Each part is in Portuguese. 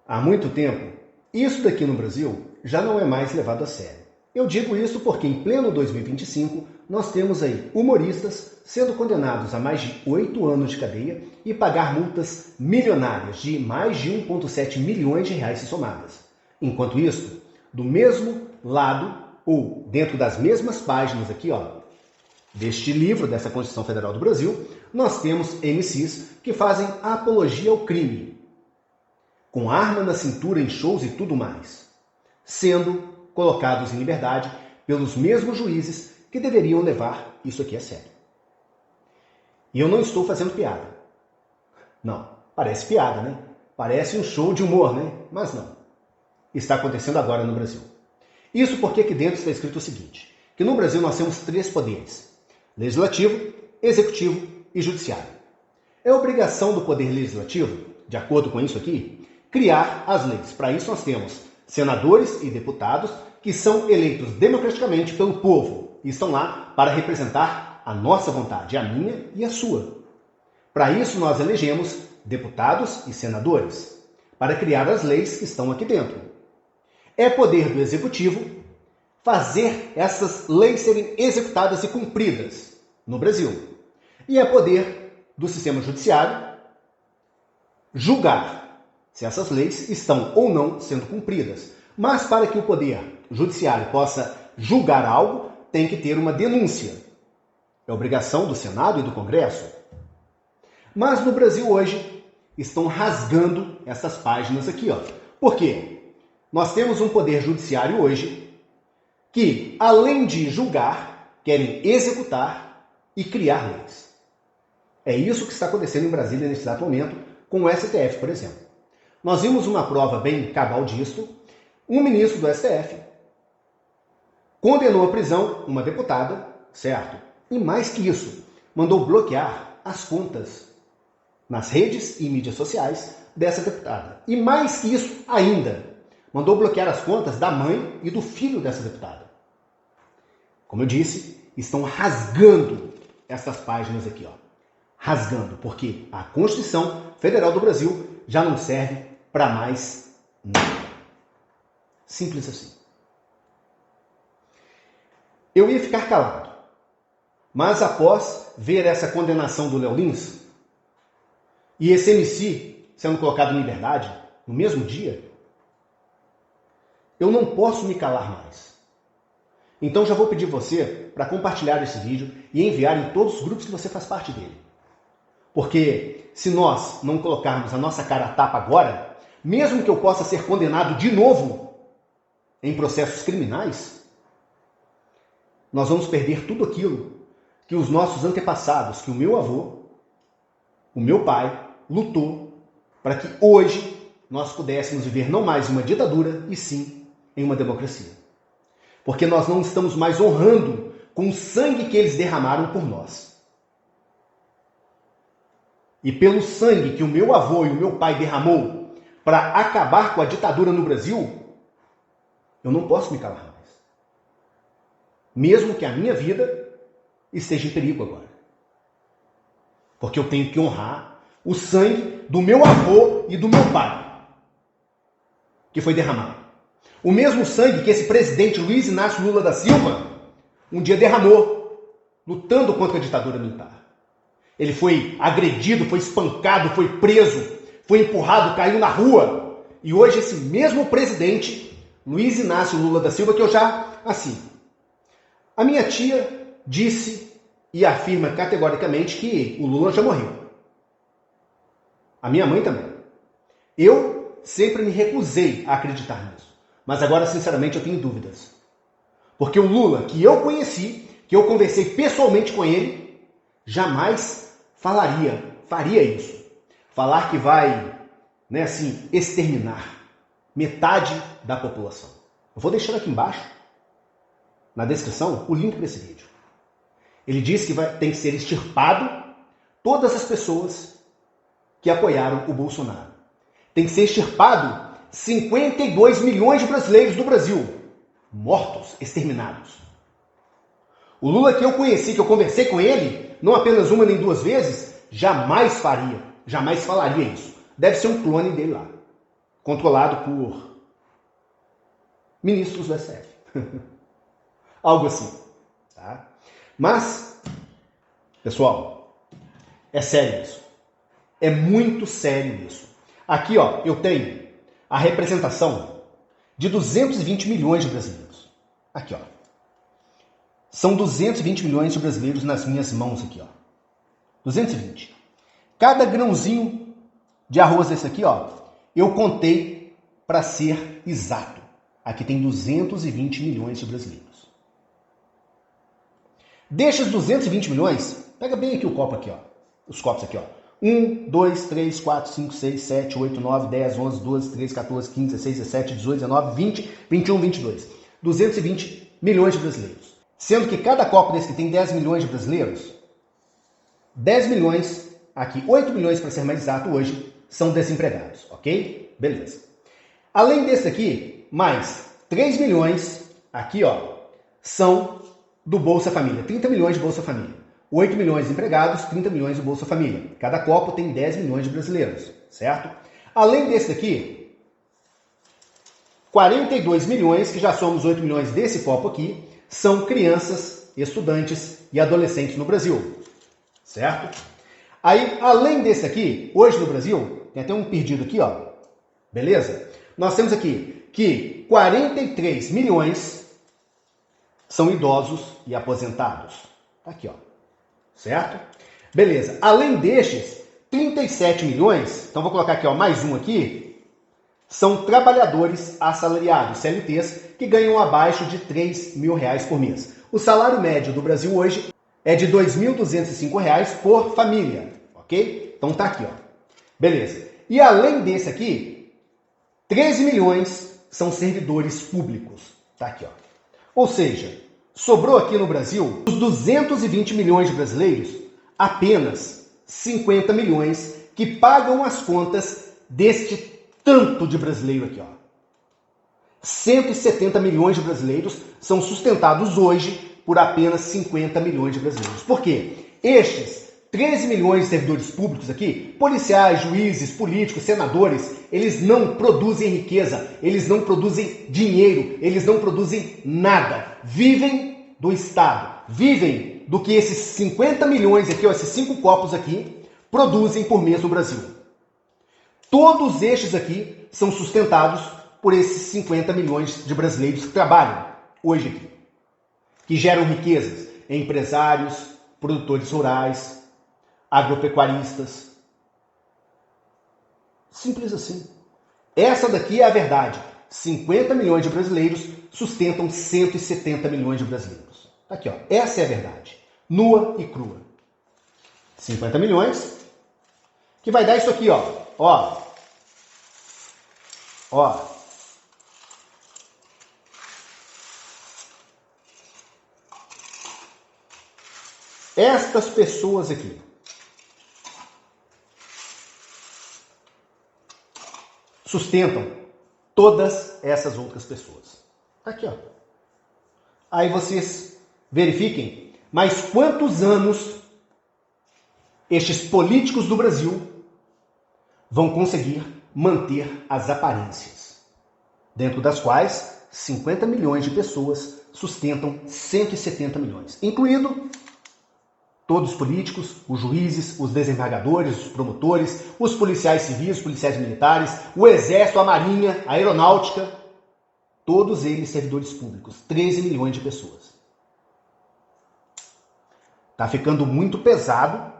Há muito tempo, isso daqui no Brasil já não é mais levado a sério. Eu digo isso porque em pleno 2025 nós temos aí humoristas sendo condenados a mais de 8 anos de cadeia e pagar multas milionárias de mais de 1,7 milhões de reais somadas. Enquanto isso, do mesmo lado ou dentro das mesmas páginas aqui, deste livro, dessa Constituição Federal do Brasil, nós temos MCs que fazem apologia ao crime, com arma na cintura em shows e tudo mais, sendo colocados em liberdade pelos mesmos juízes que deveriam levar isso aqui a sério. E eu não estou fazendo piada. Não, parece piada, né? Parece um show de humor, né? Mas não. Está acontecendo agora no Brasil. Isso porque aqui dentro está escrito o seguinte, que no Brasil nós temos 3 poderes: legislativo, executivo e judiciário. É obrigação do poder legislativo, de acordo com isso aqui, criar as leis. Para isso nós temos senadores e deputados que são eleitos democraticamente pelo povo e estão lá para representar a nossa vontade, a minha e a sua. Para isso nós elegemos deputados e senadores, para criar as leis que estão aqui dentro. É poder do executivo fazer essas leis serem executadas e cumpridas no Brasil. E é poder do sistema judiciário julgar se essas leis estão ou não sendo cumpridas. Mas para que o poder judiciário possa julgar algo, tem que ter uma denúncia. É obrigação do Senado e do Congresso. Mas no Brasil hoje estão rasgando essas páginas aqui. Por quê? Nós temos um poder judiciário hoje que, além de julgar, querem executar e criar leis. É isso que está acontecendo em Brasília nesse exato momento com o STF, por exemplo. Nós vimos uma prova bem cabal disto. Um ministro do STF condenou à prisão uma deputada, certo? E mais que isso, mandou bloquear as contas nas redes e mídias sociais dessa deputada. E mais que isso ainda, mandou bloquear as contas da mãe e do filho dessa deputada. Como eu disse, estão rasgando essas páginas aqui, rasgando, porque a Constituição Federal do Brasil já não serve para mais nada. Simples assim. Eu ia ficar calado, mas após ver essa condenação do Léo Lins e esse MC sendo colocado em liberdade no mesmo dia, eu não posso me calar mais. Então já vou pedir você para compartilhar esse vídeo e enviar em todos os grupos que você faz parte dele. Porque se nós não colocarmos a nossa cara a tapa agora, mesmo que eu possa ser condenado de novo em processos criminais, nós vamos perder tudo aquilo que os nossos antepassados, que o meu avô, o meu pai, lutou para que hoje nós pudéssemos viver não mais em uma ditadura, e sim em uma democracia. Porque nós não estamos mais honrando com o sangue que eles derramaram por nós. E pelo sangue que o meu avô e o meu pai derramou para acabar com a ditadura no Brasil, eu não posso me calar mais. Mesmo que a minha vida esteja em perigo agora. Porque eu tenho que honrar o sangue do meu avô e do meu pai, que foi derramado. O mesmo sangue que esse presidente Luiz Inácio Lula da Silva um dia derramou, lutando contra a ditadura militar. Ele foi agredido, foi espancado, foi preso, foi empurrado, caiu na rua. E hoje esse mesmo presidente, Luiz Inácio Lula da Silva, que eu já, a minha tia disse e afirma categoricamente que o Lula já morreu. A minha mãe também. Eu sempre me recusei a acreditar nisso. Mas agora, sinceramente, eu tenho dúvidas. Porque o Lula, que eu conheci, que eu conversei pessoalmente com ele, jamais faria isso. Falar que vai, exterminar metade da população. Eu vou deixar aqui embaixo, na descrição, o link para esse vídeo. Ele diz que tem que ser extirpado todas as pessoas que apoiaram o Bolsonaro. Tem que ser extirpado 52 milhões de brasileiros do Brasil, mortos, exterminados. O Lula que eu conheci, que eu conversei com ele, não apenas uma nem 2 vezes, jamais falaria isso. Deve ser um clone dele lá. controlado por ministros do STF. Algo assim. Tá? Mas, pessoal, é sério isso. É muito sério isso. Aqui, ó, eu tenho a representação de 220 milhões de brasileiros. Aqui, ó. São 220 milhões de brasileiros nas minhas mãos aqui, ó. 220. Cada grãozinho de arroz desse aqui, ó, eu contei para ser exato. Aqui tem 220 milhões de brasileiros. Destes 220 milhões, pega bem aqui o copo aqui, ó. Os copos aqui, ó. 1, 2, 3, 4, 5, 6, 7, 8, 9, 10, 11, 12, 13, 14, 15, 16, 17, 18, 19, 20, 21, 22. 220 milhões de brasileiros. Sendo que cada copo desse que tem 10 milhões de brasileiros, 10 milhões, aqui 8 milhões para ser mais exato hoje, são desempregados, ok? Beleza. Além desse aqui, mais 3 milhões, aqui ó, são do Bolsa Família. 30 milhões de Bolsa Família. 8 milhões de empregados, 30 milhões do Bolsa Família. Cada copo tem 10 milhões de brasileiros, certo? Além desse aqui, 42 milhões, que já somos 8 milhões desse copo aqui, são crianças, estudantes e adolescentes no Brasil, certo? Aí, além desse aqui, hoje no Brasil, tem até um perdido aqui, ó, beleza? Nós temos aqui que 43 milhões são idosos e aposentados. Tá aqui, ó, certo? Beleza. Além destes, 37 milhões, então vou colocar aqui, ó, mais um aqui, são trabalhadores assalariados, CLTs, que ganham abaixo de R$ 3.000 por mês. O salário médio do Brasil hoje é de R$ 2.205 por família, ok? Então tá aqui, ó. Beleza. E além desse aqui, 13 milhões são servidores públicos. Tá aqui, ó. Ou seja, sobrou aqui no Brasil, dos 220 milhões de brasileiros, apenas 50 milhões que pagam as contas deste tanto de brasileiro aqui, ó. 170 milhões de brasileiros são sustentados hoje por apenas 50 milhões de brasileiros. Por quê? Estes 13 milhões de servidores públicos aqui, policiais, juízes, políticos, senadores, eles não produzem riqueza, eles não produzem dinheiro, eles não produzem nada. Vivem do Estado, vivem do que esses 50 milhões aqui, ó, esses 5 copos aqui, produzem por mês no Brasil. Todos estes aqui são sustentados por esses 50 milhões de brasileiros que trabalham hoje aqui, que geram riquezas, empresários, produtores rurais, agropecuaristas. Simples assim. Essa daqui é a verdade. 50 milhões de brasileiros sustentam 170 milhões de brasileiros. Aqui, ó. Essa é a verdade. Nua e crua. 50 milhões, que vai dar isso aqui, ó. Ó. Ó. Estas pessoas aqui sustentam todas essas outras pessoas. Aqui, ó. Aí vocês verifiquem, mas quantos anos estes políticos do Brasil vão conseguir manter as aparências, dentro das quais 50 milhões de pessoas sustentam 170 milhões, incluindo todos os políticos, os juízes, os desembargadores, os promotores, os policiais civis, os policiais militares, o exército, a marinha, a aeronáutica, todos eles servidores públicos, 13 milhões de pessoas. Tá ficando muito pesado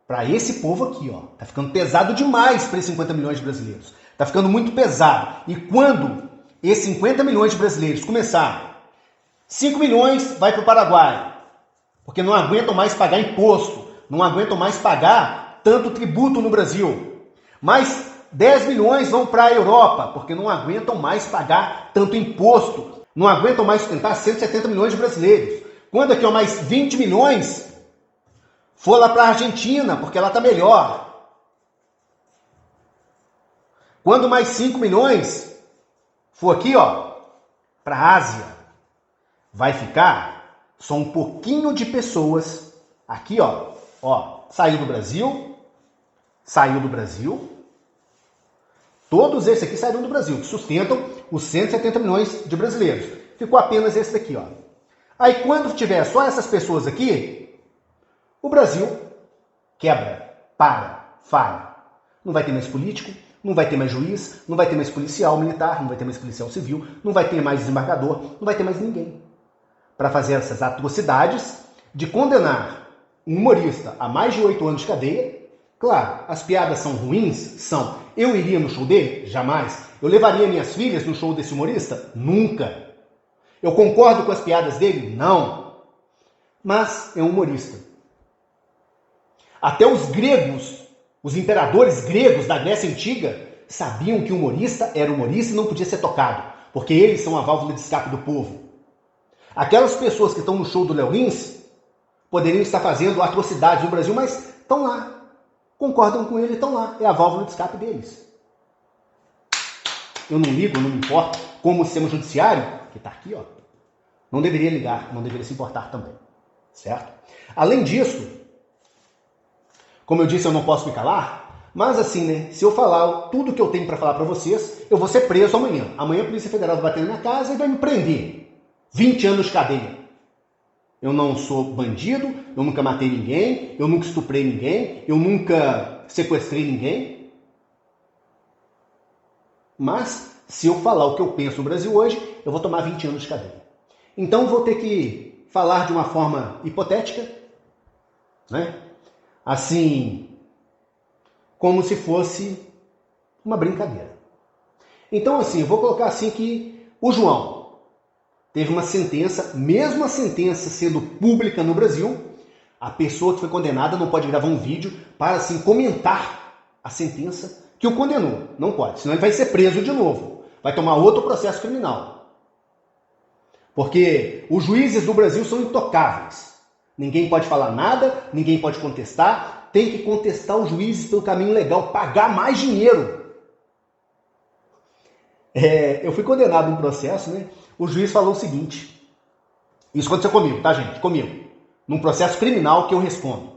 para esse povo aqui, ó. Tá ficando pesado demais para esses 50 milhões de brasileiros. Tá ficando muito pesado. E quando esses 50 milhões de brasileiros começar, 5 milhões vai para o Paraguai, porque não aguentam mais pagar imposto, não aguentam mais pagar tanto tributo no Brasil. Mais 10 milhões vão para a Europa, porque não aguentam mais pagar tanto imposto, não aguentam mais sustentar 170 milhões de brasileiros. Quando aqui, ó, mais 20 milhões for lá para a Argentina, porque lá está melhor. Quando mais 5 milhões for aqui, ó, para a Ásia, vai ficar só um pouquinho de pessoas aqui, ó, saiu do Brasil, Todos esses aqui saíram do Brasil, que sustentam os 170 milhões de brasileiros. Ficou apenas esse daqui, ó. Aí quando tiver só essas pessoas aqui, o Brasil quebra, para, falha. Não vai ter mais político, não vai ter mais juiz, não vai ter mais policial militar, não vai ter mais policial civil, não vai ter mais desembargador, não vai ter mais ninguém. Para fazer essas atrocidades de condenar um humorista a mais de 8 anos de cadeia. Claro, as piadas são ruins? São. Eu iria no show dele? Jamais. Eu levaria minhas filhas no show desse humorista? Nunca. Eu concordo com as piadas dele? Não. Mas é um humorista. Até os gregos, os imperadores gregos da Grécia Antiga, sabiam que o humorista era humorista e não podia ser tocado, porque eles são a válvula de escape do povo. Aquelas pessoas que estão no show do Léo Lins poderiam estar fazendo atrocidades no Brasil, mas estão lá. Concordam com ele, estão lá. É a válvula de escape deles. Eu não ligo, não me importo. Como o sistema judiciário, que está aqui, ó, não deveria ligar, não deveria se importar também. Certo? Além disso, como eu disse, eu não posso me calar, mas assim, né? Se eu falar tudo que eu tenho para falar para vocês, eu vou ser preso amanhã. Amanhã a Polícia Federal vai bater na minha casa e vai me prender. 20 anos de cadeia. Eu não sou bandido, eu nunca matei ninguém, eu nunca estuprei ninguém, eu nunca sequestrei ninguém. Mas, se eu falar o que eu penso no Brasil hoje, eu vou tomar 20 anos de cadeia. Então, vou ter que falar de uma forma hipotética, né? Assim, como se fosse uma brincadeira. Então, assim, eu vou colocar assim que o João teve uma sentença, mesmo a sentença sendo pública no Brasil, a pessoa que foi condenada não pode gravar um vídeo para, assim, comentar a sentença que o condenou. Não pode, senão ele vai ser preso de novo. Vai tomar outro processo criminal. Porque os juízes do Brasil são intocáveis. Ninguém pode falar nada, ninguém pode contestar. Tem que contestar os juízes pelo caminho legal, pagar mais dinheiro. Eu fui condenado num processo, né? O juiz falou o seguinte, isso aconteceu comigo, tá, gente? Comigo. Num processo criminal que eu respondo.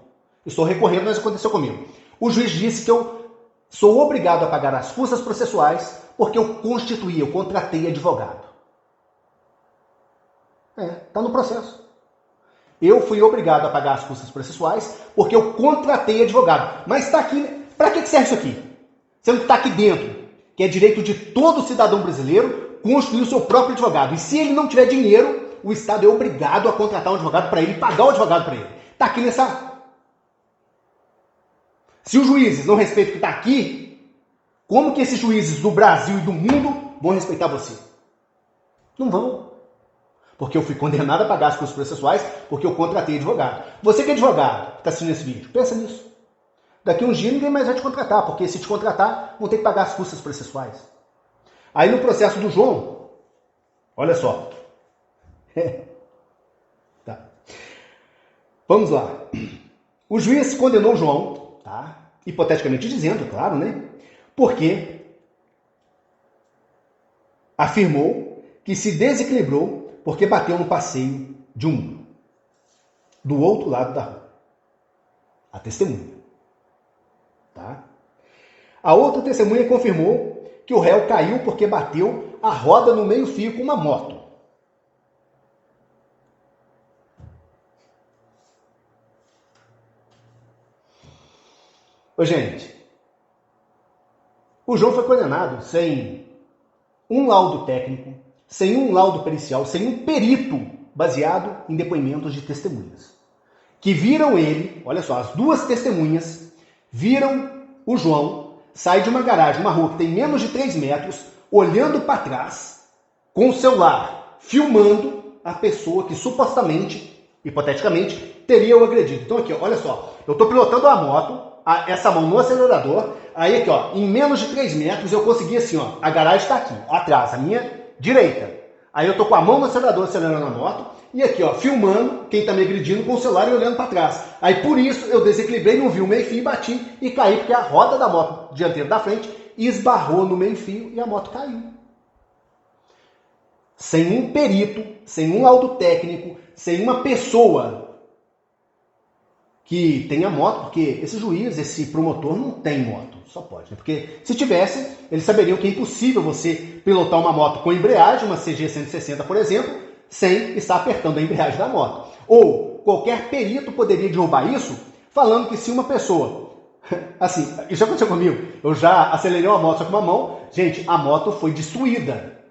Estou recorrendo, mas aconteceu comigo. O juiz disse que eu sou obrigado a pagar as custas processuais porque eu constituí, eu contratei advogado. Tá no processo. Eu fui obrigado a pagar as custas processuais porque eu contratei advogado. Mas está aqui, né? Para que serve isso aqui? Sendo que está aqui dentro, que é direito de todo cidadão brasileiro construir o seu próprio advogado. E se ele não tiver dinheiro, o Estado é obrigado a contratar um advogado para ele e pagar o advogado para ele. Está aqui nessa... Se os juízes não respeitam o que está aqui, como que esses juízes do Brasil e do mundo vão respeitar você? Não vão. Porque eu fui condenado a pagar as custas processuais porque eu contratei advogado. Você que é advogado, que está assistindo esse vídeo, pensa nisso. Daqui uns dias ninguém mais vai te contratar, porque se te contratar, vão ter que pagar as custas processuais. Aí no processo do João, olha só. Tá. Vamos lá. O juiz condenou o João, tá? Hipoteticamente dizendo, claro, né? Porque afirmou que se desequilibrou porque bateu no passeio de um muro. Do outro lado da rua. A testemunha. Tá? A outra testemunha confirmou que o réu caiu porque bateu a roda no meio-fio com uma moto. Ô, gente, o João foi condenado sem um laudo técnico, sem um laudo pericial, sem um perito baseado em depoimentos de testemunhas. Que viram ele, olha só, as duas testemunhas viram o João sair de uma garagem, uma rua que tem menos de 3 metros, olhando para trás, com o celular, filmando a pessoa que supostamente, hipoteticamente, teria o agredido. Então aqui, ó, olha só, eu estou pilotando a moto, essa mão no acelerador, aí aqui, ó, em menos de 3 metros eu consegui assim, ó, a garagem está aqui, atrás, a minha direita. Aí eu tô com a mão no acelerador acelerando a moto e aqui, ó, filmando quem tá me agredindo com o celular e olhando para trás. Aí por isso eu desequilibrei, não vi o meio-fio e bati e caí porque a roda da moto dianteira da frente esbarrou no meio-fio e a moto caiu. Sem um perito, sem um laudo técnico, sem uma pessoa que tenha moto, porque esse juiz, esse promotor não tem moto, só pode, né? Porque se tivesse, eles saberiam que é impossível você pilotar uma moto com embreagem, uma CG 160, por exemplo, sem estar apertando a embreagem da moto. Ou qualquer perito poderia derrubar isso, falando que se uma pessoa... Assim, isso já aconteceu comigo. Eu já acelerei uma moto só com uma mão. Gente, a moto foi destruída.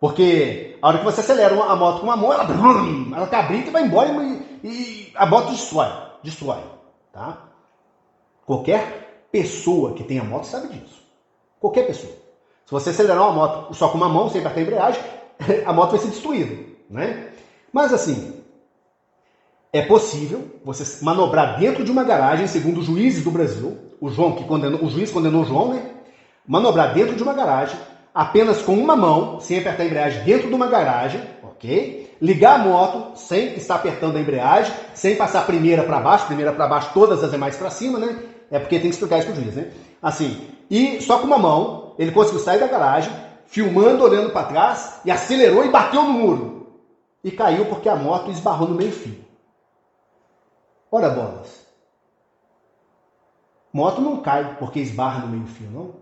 Porque a hora que você acelera a moto com uma mão, ela cabrita e vai embora e a moto destrói, tá? Qualquer pessoa que tenha moto sabe disso. Qualquer pessoa. Se você acelerar uma moto só com uma mão, sem apertar a embreagem, a moto vai ser destruída, né? Mas assim, é possível você manobrar dentro de uma garagem, segundo os juízes do Brasil, o juiz condenou o João, né? Manobrar dentro de uma garagem, apenas com uma mão, sem apertar a embreagem dentro de uma garagem, ok? Ligar a moto sem estar apertando a embreagem, sem passar a primeira para baixo, todas as demais para cima, né? É porque tem que explicar isso pro juiz, né? Assim, e só com uma mão, ele conseguiu sair da garagem, filmando, olhando para trás, e acelerou e bateu no muro. E caiu porque a moto esbarrou no meio-fio. Ora bolas. Moto não cai porque esbarra no meio-fio, não.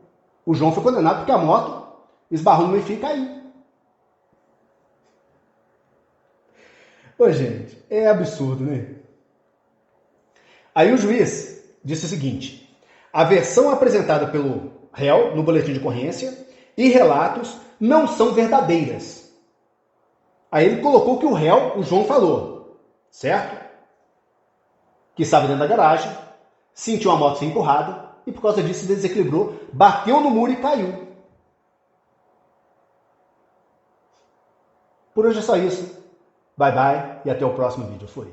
O João foi condenado porque a moto esbarrou no meio-fio e caiu. Ô, gente, é absurdo, né? Aí o juiz disse o seguinte: a versão apresentada pelo réu no boletim de ocorrência e relatos não são verdadeiras. Aí ele colocou que o réu, o João, falou, certo? Que estava dentro da garagem, sentiu a moto ser empurrada e por causa disso se desequilibrou, bateu no muro e caiu. Por hoje é só isso. Bye bye e até o próximo vídeo. Fui.